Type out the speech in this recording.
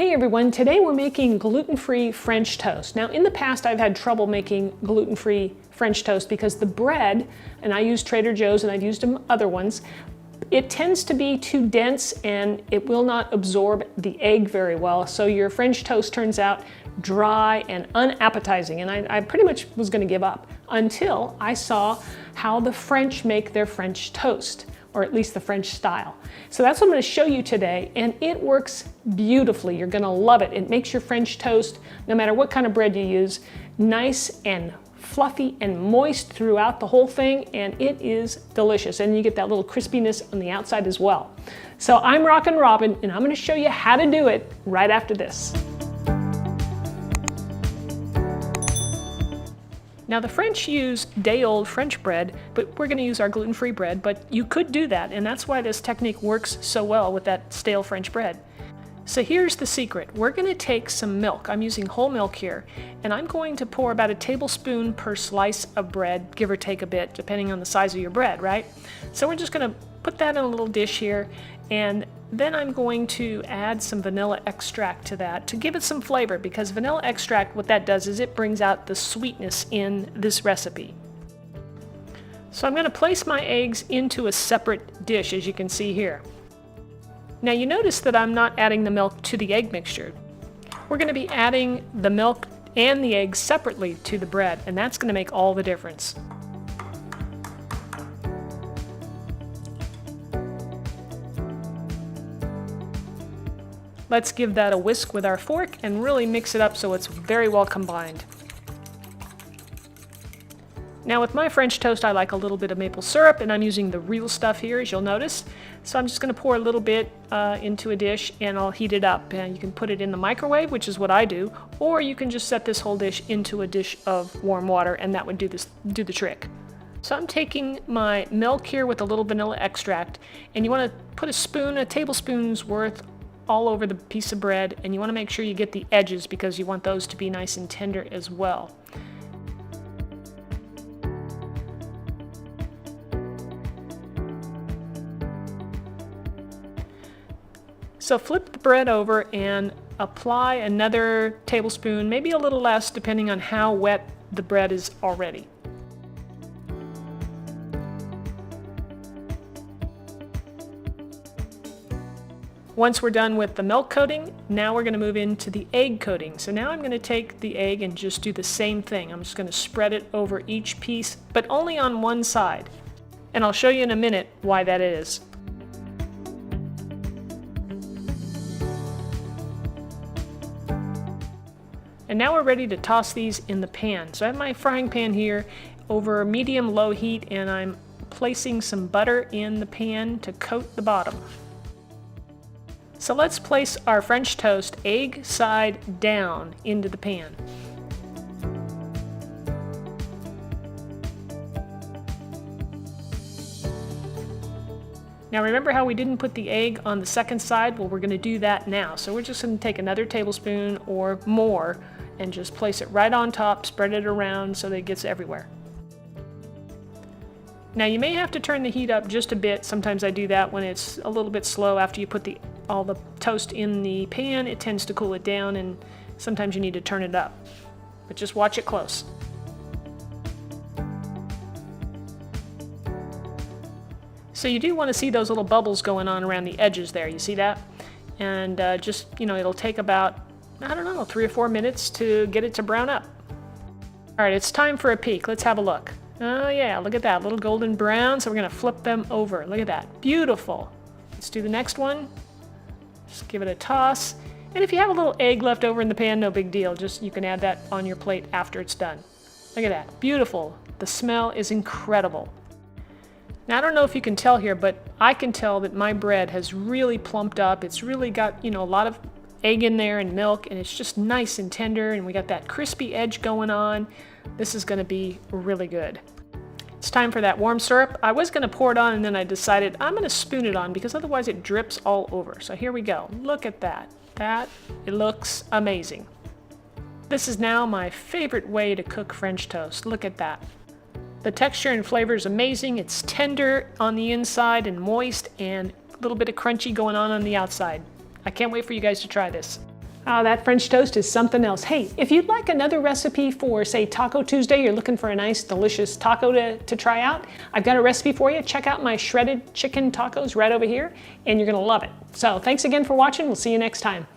Hey everyone, today we're making gluten-free French toast. Now in the past I've had trouble making gluten-free French toast because the bread, and I use Trader Joe's and I've used other ones, it tends to be too dense and it will not absorb the egg very well. So your French toast turns out dry and unappetizing, and I pretty much was going to give up until I saw how the French make their French toast, or at least the French style. So that's what I'm going to show you today, and it works beautifully. You're going to love it. It makes your French toast, no matter what kind of bread you use, nice and fluffy and moist throughout the whole thing, and it is delicious. And you get that little crispiness on the outside as well. So I'm Rockin' Robin, and I'm going to show you how to do it right after this. Now the French use day-old French bread, but we're going to use our gluten-free bread, but you could do that, and that's why this technique works so well with that stale French bread. So here's the secret. We're going to take some milk. I'm using whole milk here, and I'm going to pour about a tablespoon per slice of bread, give or take a bit, depending on the size of your bread, right? So we're just going to put that in a little dish here, and then I'm going to add some vanilla extract to that to give it some flavor, because vanilla extract, what that does is it brings out the sweetness in this recipe. So I'm going to place my eggs into a separate dish, as you can see here. Now you notice that I'm not adding the milk to the egg mixture. We're going to be adding the milk and the eggs separately to the bread, and that's going to make all the difference. Let's give that a whisk with our fork and really mix it up so it's very well combined. Now with my French toast, I like a little bit of maple syrup, and I'm using the real stuff here, as you'll notice. So I'm just going to pour a little bit into a dish, and I'll heat it up. And you can put it in the microwave, which is what I do, or you can just set this whole dish into a dish of warm water, and that would do the trick. So I'm taking my milk here with a little vanilla extract, and you want to put a tablespoon's worth all over the piece of bread, and you want to make sure you get the edges because you want those to be nice and tender as well. So flip the bread over and apply another tablespoon, maybe a little less depending on how wet the bread is already. Once we're done with the milk coating, now we're going to move into the egg coating. So now I'm going to take the egg and just do the same thing. I'm just going to spread it over each piece, but only on one side. And I'll show you in a minute why that is. And now we're ready to toss these in the pan. So I have my frying pan here over medium-low heat, and I'm placing some butter in the pan to coat the bottom. So let's place our French toast egg side down into the pan. Now remember how we didn't put the egg on the second side? Well, we're going to do that now. So we're just going to take another tablespoon or more and just place it right on top, spread it around so that it gets everywhere. Now you may have to turn the heat up just a bit. Sometimes I do that when it's a little bit slow after you put all the toast in the pan. It tends to cool it down, and sometimes you need to turn it up. But just watch it close. So you do want to see those little bubbles going on around the edges there. You see that? And just, it'll take about, 3 or 4 minutes to get it to brown up. All right, it's time for a peek. Let's have a look. Oh yeah, look at that, little golden brown. So we're going to flip them over. Look at that, beautiful. Let's do the next one. Just give it a toss. And if you have a little egg left over in the pan, no big deal. Just you can add that on your plate after it's done. Look at that, beautiful. The smell is incredible. Now I don't know if you can tell here, but I can tell that my bread has really plumped up. It's really got, a lot of egg in there and milk, and it's just nice and tender, and we got that crispy edge going on. This is going to be really good. It's time for that warm syrup. I was going to pour it on, and then I decided I'm going to spoon it on because otherwise it drips all over. So here we go. Look at that. It looks amazing. This is now my favorite way to cook French toast. Look at that. The texture and flavor is amazing. It's tender on the inside and moist, and a little bit of crunchy going on the outside. I can't wait for you guys to try this. Oh, that French toast is something else. Hey, if you'd like another recipe for, say, Taco Tuesday, you're looking for a nice, delicious taco to try out, I've got a recipe for you. Check out my shredded chicken tacos right over here, and you're gonna love it. So thanks again for watching. We'll see you next time.